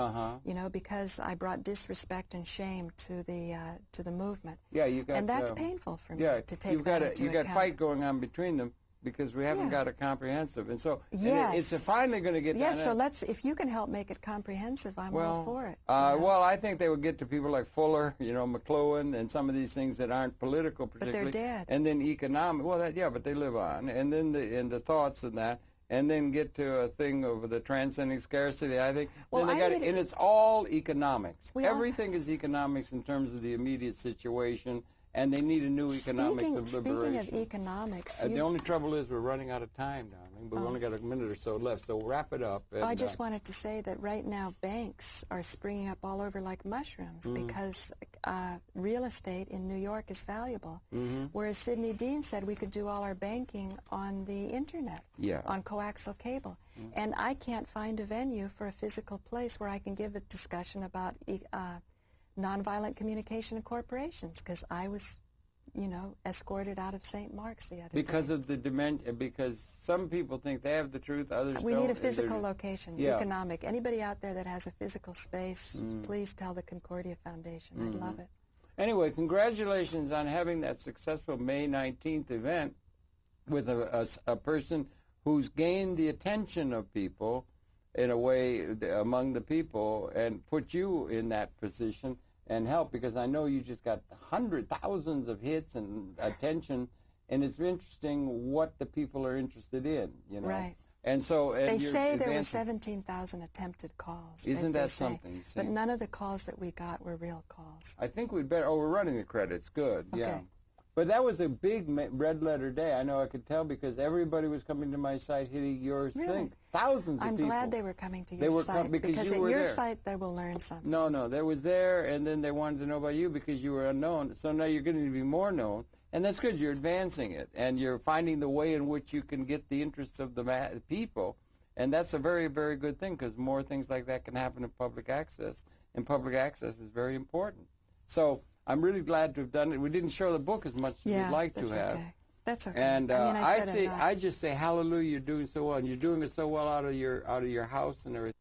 You know, because I brought disrespect and shame to the movement. Yeah, you got. And that's painful for me to take you've that got into you've got account. fight going on between them because we haven't got a comprehensive, and so Yes. it's finally going to get. Yes, so if you can help make it comprehensive, I'm all for it. Well, I think they would get to people like Fuller, you know, McLuhan, and some of these things that aren't political particularly. But they're dead. And then economic. Well, but they live on, and then the thoughts and that. And then get to a thing over the transcending scarcity, I think. Well, and it's all economics. Everything is economics in terms of the immediate situation, and they need a new economics of liberation. Speaking of economics... the only trouble is we're running out of time, darling, but we've only got a minute or so left, so wrap it up. And, I just wanted to say that right now banks are springing up all over like mushrooms because real estate in New York is valuable, whereas Sidney Dean said we could do all our banking on the Internet, on coaxial cable. And I can't find a venue for a physical place where I can give a discussion about nonviolent communication in corporations, because I was, you know, escorted out of St. Mark's the other day. Because of the dimension, because some people think they have the truth, others We don't. need a physical location, economic. Anybody out there that has a physical space, please tell the Concordia Foundation. I'd love it. Anyway, congratulations on having that successful May 19th event with a person who's gained the attention of people in a way among the people and put you in that position and help, because I know you just got thousands of hits and attention, and it's interesting what the people are interested in, you know. Right. And so they say there were 17,000 attempted calls. Isn't that something? But none of the calls that we got were real calls. I think we'd better. Oh, we're running the credits. Good. Okay. Yeah. But that was a big red letter day. I know I could tell because everybody was coming to my site hitting your thing. Thousands of people. I'm glad they were coming to your site because at your site they will learn something. No, they was there, and then they wanted to know about you because you were unknown. So now you're going to be more known, and that's good. You're advancing it, and you're finding the way in which you can get the interests of the people, and that's a very, very good thing because more things like that can happen in public access, and public access is very important. So I'm really glad to have done it. We didn't show the book as much as we'd like to have. Okay. That's okay. And I just say hallelujah, you're doing so well, and you're doing it so well out of your house and everything.